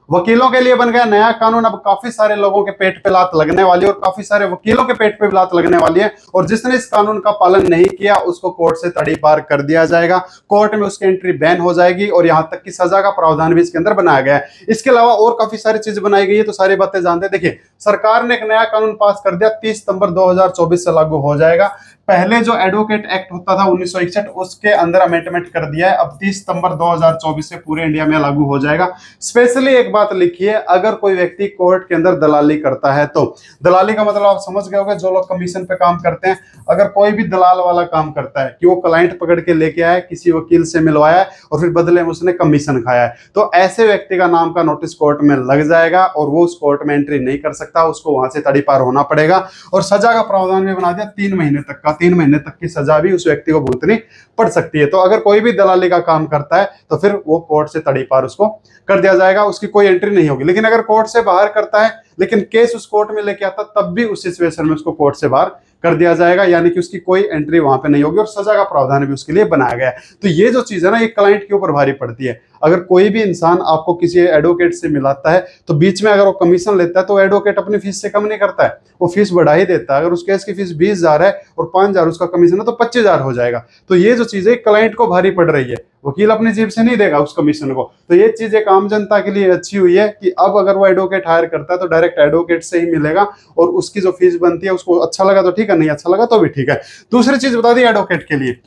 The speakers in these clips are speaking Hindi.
वकीलों के लिए बन गया नया कानून। अब काफी सारे लोगों के पेट पे लात लगने वाली है और काफी सारे वकीलों के पेट पे भी लात लगने वाली है, और जिसने इस कानून का पालन नहीं किया उसको कोर्ट से तड़ी पार कर दिया जाएगा, कोर्ट में उसकी एंट्री बैन हो जाएगी, और यहां तक कि सजा का प्रावधान भी इसके अंदर बनाया गया है। इसके अलावा और काफी सारी चीजें बनाई गई है, तो सारी बातें जानते हैं। देखिए, सरकार ने एक नया कानून पास कर दिया, 30 सितंबर 2024 से लागू हो जाएगा। पहले जो एडवोकेट एक्ट होता था 1961, उसके अंदर अमेंडमेंट कर दिया है, अब 30 सितंबर 2024 से पूरे इंडिया में लागू हो जाएगा। स्पेशली एक बात लिखिए, अगर कोई व्यक्ति कोर्ट के अंदर दलाली करता है, तो दलाली का मतलब आप समझ गए होंगे, जो लोग कमीशन पे काम करते हैं। अगर कोई भी दलाल वाला काम करता है कि वो क्लाइंट पकड़ के लेके आया, किसी वकील से मिलवाया है और फिर बदले में उसने कमीशन खाया है, तो ऐसे व्यक्ति का नाम का नोटिस कोर्ट में लग जाएगा और वो उस कोर्ट में एंट्री नहीं कर सकता, उसको वहां से तड़ी पार होना पड़ेगा। और सजा का प्रावधान भी बना दिया 3 महीने तक का, 3 महीने तक की सजा भी उस व्यक्ति को भुगतनी पड़ सकती है। तो अगर कोई भी दलाली का काम करता है तो फिर वो कोर्ट से तड़ी पार उसको कर दिया जाएगा, उसकी कोई एंट्री नहीं होगी। लेकिन अगर कोर्ट से बाहर करता है लेकिन केस उस कोर्ट में लेके आता, तब भी उस सिचुएशन में उसको कोर्ट से बाहर कर दिया जाएगा, यानी कि उसकी कोई एंट्री वहां पे नहीं होगी और सजा का प्रावधान भी उसके लिए बनाया गया है। तो ये जो चीज है ना, ये क्लाइंट के ऊपर भारी पड़ती है। अगर कोई भी इंसान आपको किसी एडवोकेट से मिलाता है तो बीच में अगर वो कमीशन लेता है तो एडवोकेट अपनी फीस से कम नहीं करता है, वो फीस बढ़ा ही देता है। अगर उस केस की फीस 20,000 है और 5,000 उसका कमीशन है तो 25,000 हो जाएगा। तो ये जो चीज है क्लाइंट को भारी पड़ रही है, वकील अपनी जेब से नहीं देगा उस कमीशन को। तो ये चीज एक आम जनता के लिए अच्छी हुई है कि अब अगर वो एडवोकेट हायर करता है तो डायरेक्ट एडवोकेट से ही मिलेगा, और उसकी जो फीस बनती है उसको अच्छा लगा तो ठीक है, नहीं अच्छा लगा तो भी ठीक है। दूसरी चीज बता दी एडवोकेट के लिए,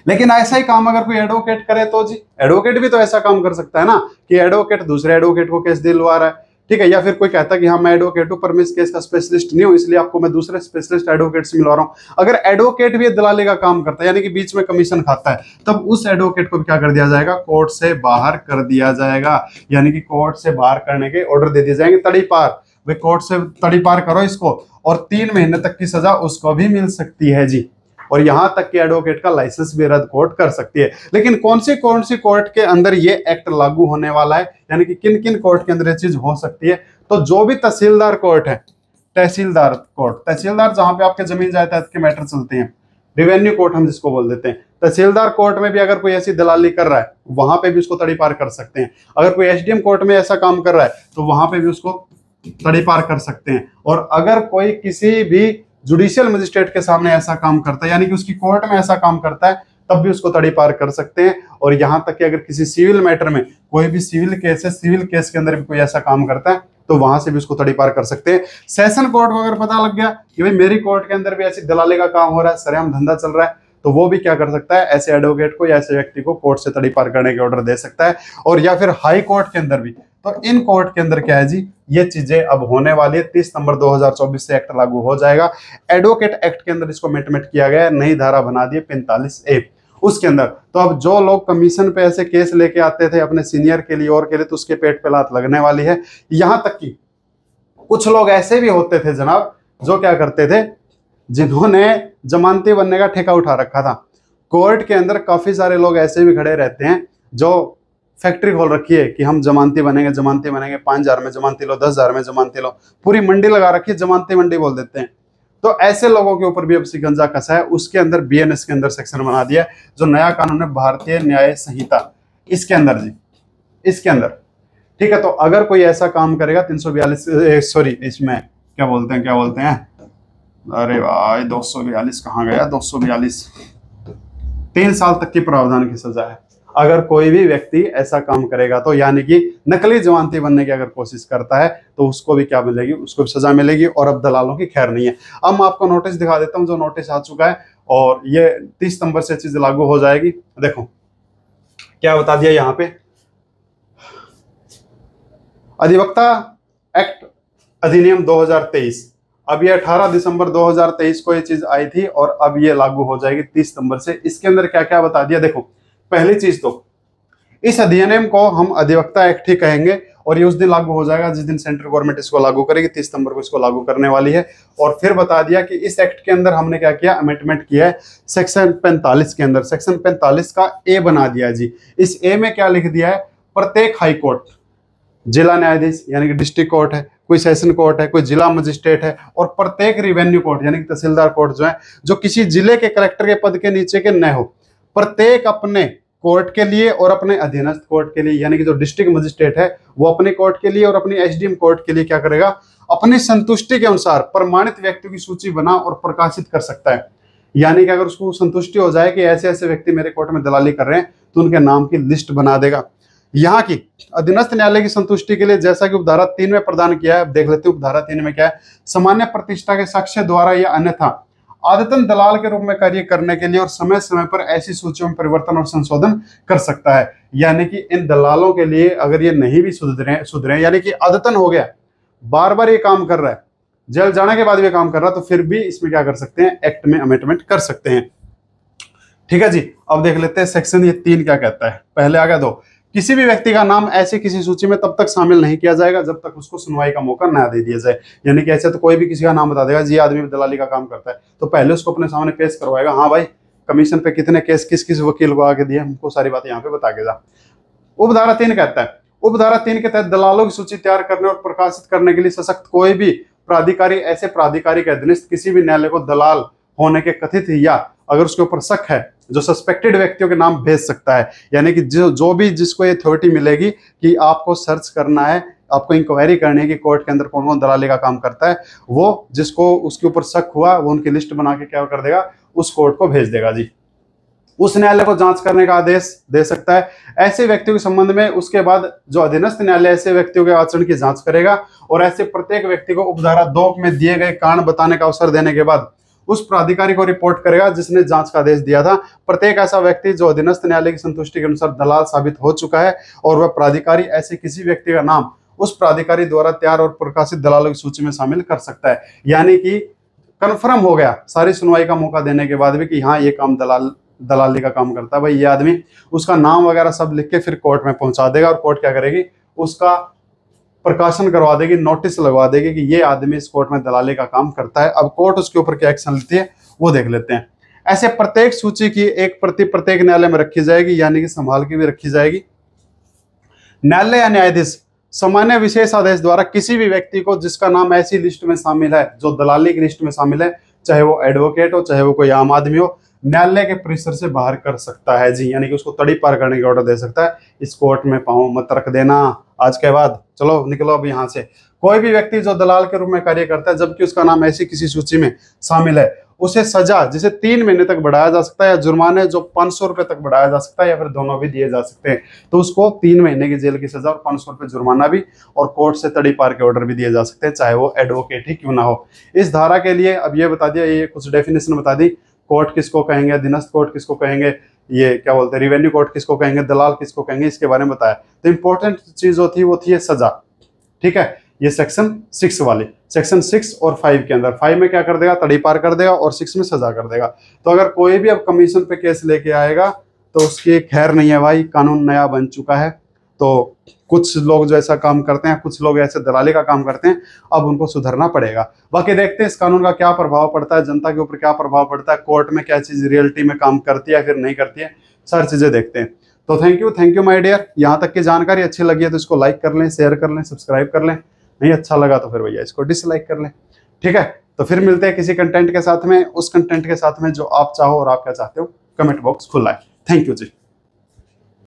लेकिन ऐसा ही काम अगर कोई एडवोकेट करे तो जी, एडवोकेट भी तो ऐसा काम कर सकता है ना कि एडवोकेट दूसरे एडवोकेट को केस दिलवा रहा है, ठीक है, या फिर कोई कहता है कि हाँ मैं एडवोकेट हूं पर मैं इस केस का स्पेशलिस्ट नहीं हूं, इसलिए आपको मैं दूसरे स्पेशलिस्ट एडवोकेट से मिलवा रहा हूं। अगर एडवोकेट भी दलाली का काम करता है, यानी कि बीच में कमीशन खाता है, तब उस एडवोकेट को क्या कर दिया जाएगा, कोर्ट से बाहर कर दिया जाएगा, यानी कि कोर्ट से बाहर करने के ऑर्डर दे दिए जाएंगे। तड़ी पार, वे कोर्ट से तड़ी पार करो इसको, और 3 महीने तक की सजा उसको भी मिल सकती है जी। और यहां तक कि एडवोकेट का लाइसेंस भी रद्द कोर्ट कर सकती है। लेकिन कौन सी कोर्ट के अंदर ये एक्ट लागू होने वाला है, यानी कि किन किन कोर्ट के अंदर ये चीज हो सकती है, तो जो भी तहसीलदार कोर्ट है, तहसीलदार कोर्ट, तहसीलदार जहां पे आपके जमीन जायदाद के मैटर चलते हैं, रेवेन्यू कोर्ट हम जिसको बोल देते हैं, तहसीलदार कोर्ट में भी अगर कोई ऐसी दलाली कर रहा है वहां पे भी उसको तड़ी पार कर सकते हैं। अगर कोई एसडीएम कोर्ट में ऐसा काम कर रहा है तो वहां पे भी उसको तड़ी पार कर सकते हैं। और अगर कोई किसी भी जुडिशियल मजिस्ट्रेट के सामने ऐसा काम करता है, यानी कि उसकी कोर्ट में ऐसा काम करता है, तब भी उसको तड़ी पार कर सकते हैं। और यहां तक कि अगर किसी सिविल मैटर में, कोई भी सिविल केस है, सिविल केस के अंदर भी कोई ऐसा काम करता है तो वहां से भी उसको तड़ी पार कर सकते हैं। सेशन कोर्ट को अगर पता लग गया कि भाई मेरी कोर्ट के अंदर भी ऐसी दलाली का काम हो रहा है, सरेआम धंधा चल रहा है, तो वो भी क्या कर सकता है, ऐसे एडवोकेट को या ऐसे व्यक्ति को कोर्ट से तड़ी पार करने के ऑर्डर दे सकता है। और या फिर हाई कोर्ट के अंदर भी, तो इन कोर्ट के अंदर क्या है जी, ये चीजें अब होने वाली है। 30 सितंबर 2024 से एक्ट लागू हो जाएगा। एडवोकेट एक्ट के अंदर इसको अमेंडमेंट किया गया है, नई धारा बना दी 45A उसके अंदर। तो अब जो लोग कमीशन पे ऐसे केस लेके आते थे अपने सीनियर के लिए और के लिए, तो उसके पेट पे लात लगने वाली है। यहां तक कि कुछ लोग ऐसे भी होते थे जनाब, जो क्या करते थे, जिन्होंने जमानती बनने का ठेका उठा रखा था। कोर्ट के अंदर काफी सारे लोग ऐसे भी खड़े रहते हैं जो फैक्ट्री खोल रखी है कि हम जमानती बनेंगे, जमानती बनेंगे, 5,000 में जमानती लो, 10,000 में जमानती लो, पूरी मंडी लगा रखी है, जमानती मंडी बोल देते हैं। तो ऐसे लोगों के ऊपर भी अब शिकंजा कसा है। उसके अंदर बीएनएस के अंदर सेक्शन बना दिया है, जो नया कानून है भारतीय न्याय संहिता, इसके अंदर जी, इसके अंदर, ठीक है। तो अगर कोई ऐसा काम करेगा 342, सॉरी इसमें क्या बोलते हैं, अरे भाई 242 कहाँ गया, 242, 3 साल तक की प्रावधान की सजा है अगर कोई भी व्यक्ति ऐसा काम करेगा तो, यानी कि नकली जमानती बनने की अगर कोशिश करता है तो उसको भी क्या मिलेगी, उसको भी सजा मिलेगी। और अब दलालों की खैर नहीं है। अब मैं आपको नोटिस दिखा देता हूं, जो नोटिस आ चुका है, और ये 30 सितंबर से चीज लागू हो जाएगी। देखो क्या बता दिया यहाँ पे, अधिवक्ता एक्ट अधिनियम 2023, अब ये 18 दिसंबर 2023 को ये चीज आई थी और अब ये लागू हो जाएगी 30 सितंबर से। इसके अंदर क्या क्या बता दिया, देखो पहली चीज तो इस अधिनियम को हम अधिवक्ता एक्ट ही कहेंगे, और ये उस दिन लागू हो जाएगा जिस दिन सेंट्रल गवर्नमेंट इसको लागू करेगी। 30 सितंबर को इसको लागू करने वाली है। और फिर बता दिया कि इस एक्ट के अंदर हमने क्या किया, अमेंडमेंट किया है सेक्शन 45 के अंदर। सेक्शन 45 का ए बना दिया जी। इस ए में क्या लिख दिया है, प्रत्येक हाई कोर्ट, जिला न्यायाधीश यानी कि डिस्ट्रिक्ट कोर्ट है, कोई सेशन कोर्ट है, कोई जिला मजिस्ट्रेट है, और प्रत्येक रिवेन्यू कोर्ट यानी कि तहसीलदार कोर्ट जो है, जो किसी जिले के कलेक्टर के पद के नीचे के न हो, प्रत्येक अपने कोर्ट के लिए और अपने अधीनस्थ कोर्ट के लिए, यानी कि जो डिस्ट्रिक्ट मजिस्ट्रेट है वो अपने कोर्ट के लिए और अपनी एसडीएम कोर्ट के लिए क्या करेगा, अपनी संतुष्टि के अनुसार प्रमाणित व्यक्तियों की सूची बना और प्रकाशित कर सकता है। यानी कि अगर उसको संतुष्टि हो जाए कि ऐसे ऐसे व्यक्ति मेरे कोर्ट में दलाली कर रहे हैं तो उनके नाम की लिस्ट बना देगा। यहाँ की अधीनस्थ न्यायालय की संतुष्टि के लिए जैसा कि उपधारा 3 में प्रदान किया है, देख लेते हैं उपधारा 3 में क्या है। सामान्य प्रतिष्ठा के साक्ष्य द्वारा या अन्यथा आदतन दलाल के रूप में कार्य करने के लिए और समय समय पर ऐसी सूचियों में परिवर्तन और संशोधन कर सकता है। यानी कि इन दलालों के लिए अगर ये नहीं भी सुधरे यानी कि आदतन हो गया, बार बार ये काम कर रहा है, जेल जाने के बाद भी काम कर रहा है, तो फिर भी इसमें क्या कर सकते हैं, एक्ट में अमेंडमेंट कर सकते हैं। ठीक है जी। अब देख लेते हैं सेक्शन ये 3 क्या कहता है। पहले आ गया 2, किसी भी व्यक्ति का नाम ऐसी किसी सूची में तब तक शामिल नहीं किया जाएगा जब तक उसको सुनवाई का मौका ना दे दिया जाए। यानी कि ऐसे तो कोई भी किसी का नाम बता देगा जी आदमी दलाली का काम करता है, तो पहले उसको अपने सामने पेश करवाएगा, हाँ भाई कमीशन पे कितने केस किस किस वकील को आगे दिए, हमको सारी बात यहाँ पे बता के जा। उपधारा 3 कहता है, उपधारा 3 के तहत दलालों की सूची तैयार करने और प्रकाशित करने के लिए सशक्त कोई भी प्राधिकारी ऐसे प्राधिकारी के अधीनस्थ किसी भी न्यायालय को दलाल होने के कथित या अगर उसके ऊपर शक है जो सस्पेक्टेड व्यक्तियों के नाम भेज सकता है। यानी कि जो भी जिसको ये अथॉरिटी मिलेगी कि आपको सर्च करना है, आपको इंक्वायरी करनी है कि कोर्ट के अंदर कौन कौन दलाली का काम करता है, वो जिसको उसके ऊपर शक हुआ वो उनकी लिस्ट बना के क्या कर देगा, उस कोर्ट को भेज देगा जी। उस न्यायालय को जांच करने का आदेश दे सकता है ऐसे व्यक्तियों के संबंध में। उसके बाद जो अधीनस्थ न्यायालय ऐसे व्यक्तियों के आचरण की जांच करेगा और ऐसे प्रत्येक व्यक्ति को उपधारा 2 में दिए गए कारण बताने का अवसर देने के बाद उस प्राधिकारी को रिपोर्ट करेगा जिसने जांच का आदेश दिया था। प्रत्येक ऐसा व्यक्ति जो अधीनस्थ न्यायालय की संतुष्टि के अनुसार दलाल साबित हो चुका है और वह प्राधिकारी ऐसे किसी व्यक्ति का नाम उस प्राधिकारी द्वारा तैयार और प्रकाशित दलालों की सूची में शामिल कर सकता है। यानी कि कन्फर्म हो गया सारी सुनवाई का मौका देने के बाद भी कि हाँ ये काम दलाली का काम करता है भाई ये आदमी, उसका नाम वगैरह सब लिख के फिर कोर्ट में पहुंचा देगा और कोर्ट क्या करेगी, उसका प्रकाशन करवा देगी, नोटिस लगवा देगी कि ये आदमी इस कोर्ट में दलाली का काम करता है। अब कोर्ट उसके ऊपर क्या एक्शन लेती है वो देख लेते हैं। ऐसे प्रत्येक सूची की एक प्रति प्रत्येक न्यायालय में रखी जाएगी, यानी कि संभाल के भी रखी जाएगी। न्यायालय या न्यायाधीश सामान्य विशेष आदेश द्वारा किसी भी व्यक्ति को जिसका नाम ऐसी लिस्ट में शामिल है जो दलाली की लिस्ट में शामिल है, चाहे वो एडवोकेट हो चाहे वो कोई आम आदमी हो, न्यायालय के परिसर से बाहर कर सकता है जी। यानी कि उसको तड़ी पार करने की ऑर्डर दे सकता है, इस कोर्ट में पाँव मत रख देना आज के बाद, चलो निकलो अब यहाँ से। कोई भी व्यक्ति जो दलाल के रूप में कार्य करता है जबकि उसका नाम ऐसी किसी सूची में शामिल है, उसे सजा जिसे 3 महीने तक बढ़ाया जा सकता है या जुर्माने जो 500 रुपए तक बढ़ाया जा सकता है या फिर दोनों भी दिए जा सकते हैं। तो उसको 3 महीने की जेल की सजा और 500 रुपए जुर्माना भी और कोर्ट से तड़ी पार के ऑर्डर भी दिए जा सकते हैं, चाहे वो एडवोकेट ही क्यों ना हो। इस धारा के लिए अब ये बता दिया, ये कुछ डेफिनेशन बता दी, कोर्ट किसको कहेंगे, अधीनस्थ कोर्ट किसको कहेंगे, ये क्या बोलते हैं रिवेन्यू कोर्ट किसको कहेंगे, दलाल किसको कहेंगे, इसके बारे में बताया। तो इंपॉर्टेंट चीज जो थी वो थी सजा। ठीक है, ये सेक्शन 6 वाली, सेक्शन 6 और 5 के अंदर 5 में क्या कर देगा, तड़ी पार कर देगा और 6 में सजा कर देगा। तो अगर कोई भी अब कमीशन पे केस लेके आएगा तो उसकी खैर नहीं है भाई, कानून नया बन चुका है। तो कुछ लोग जो ऐसा काम करते हैं, कुछ लोग ऐसे दलाली का काम करते हैं, अब उनको सुधरना पड़ेगा। बाकी देखते हैं इस कानून का क्या प्रभाव पड़ता है, जनता के ऊपर क्या प्रभाव पड़ता है, कोर्ट में क्या चीज रियलिटी में काम करती है फिर नहीं करती है, सारी चीजें देखते हैं। तो थैंक यू माय डियर। यहाँ तक की जानकारी अच्छी लगी है तो इसको लाइक कर लें, शेयर कर लें, सब्सक्राइब कर लें, नहीं अच्छा लगा तो फिर भैया इसको डिसलाइक कर लें। ठीक है, तो फिर मिलते हैं किसी कंटेंट के साथ में, उस कंटेंट के साथ में जो आप चाहो और आप क्या चाहते हो। कमेंट बॉक्स खुला है। Thank you ji.